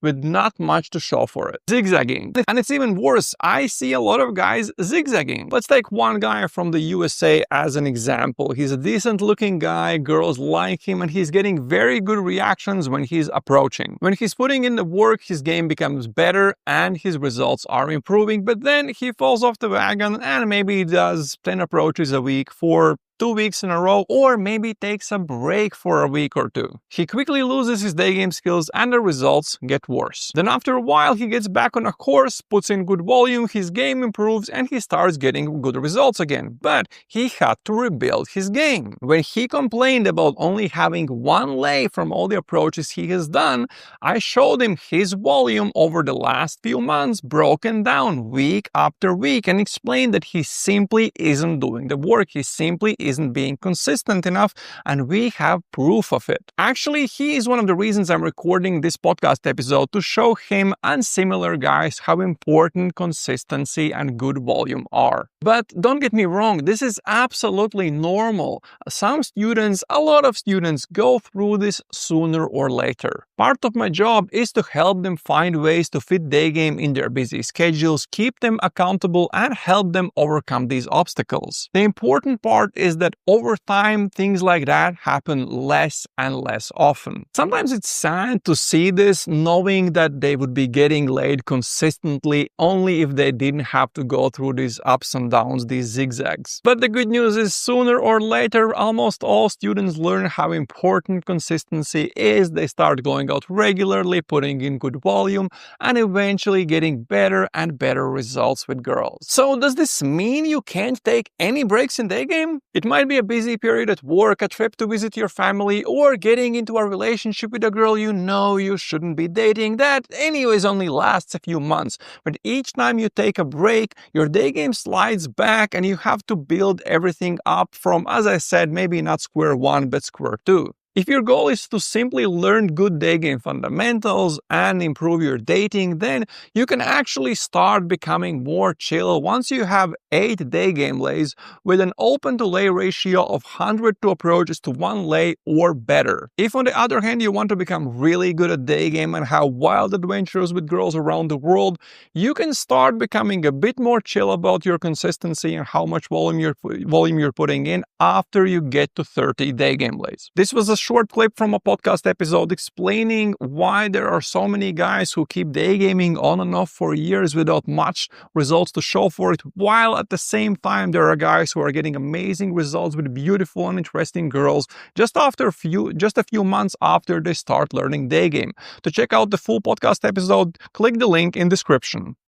with not much to show for it. Zigzagging. And it's even worse. I see a lot of guys zigzagging. Let's take one guy from the USA as an example. He's a decent looking guy, girls like him, and he's getting very good reactions when he's approaching. When he's putting in the work, his game becomes better and his results are improving, but then he falls off the wagon and maybe he does 10 approaches a week for 2 weeks in a row, or maybe takes a break for a week or two. He quickly loses his day game skills and the results get worse. Then after a while he gets back on a course, puts in good volume, his game improves and he starts getting good results again. But he had to rebuild his game. When he complained about only having one lay from all the approaches he has done, I showed him his volume over the last few months broken down week after week and explained that he simply isn't doing the work. He simply isn't being consistent enough, and we have proof of it. Actually, he is one of the reasons I'm recording this podcast episode, to show him and similar guys how important consistency and good volume are. But don't get me wrong, this is absolutely normal. Some students, a lot of students, go through this sooner or later. Part of my job is to help them find ways to fit day game in their busy schedules, keep them accountable, and help them overcome these obstacles. The important part is that over time, things like that happen less and less often. Sometimes it's sad to see this, knowing that they would be getting laid consistently only if they didn't have to go through these ups and downs, these zigzags. But the good news is, sooner or later, almost all students learn how important consistency is. They start going out regularly, putting in good volume, and eventually getting better and better results with girls. So does this mean you can't take any breaks in day game? It might be a busy period at work, a trip to visit your family, or getting into a relationship with a girl you know you shouldn't be dating that anyways only lasts a few months. But each time you take a break, your day game slides back and you have to build everything up from, as I said, maybe not square one, but square two. If your goal is to simply learn good day game fundamentals and improve your dating, then you can actually start becoming more chill once you have 8 day game lays with an open to lay ratio of 100 to approaches to 1 lay or better. If on the other hand you want to become really good at day game and have wild adventures with girls around the world, you can start becoming a bit more chill about your consistency and how much volume you're putting in after you get to 30 day game lays. This was a short clip from a podcast episode explaining why there are so many guys who keep day gaming on and off for years without much results to show for it, while at the same time there are guys who are getting amazing results with beautiful and interesting girls just a few months after they start learning day game. To check out the full podcast episode, click the link in description.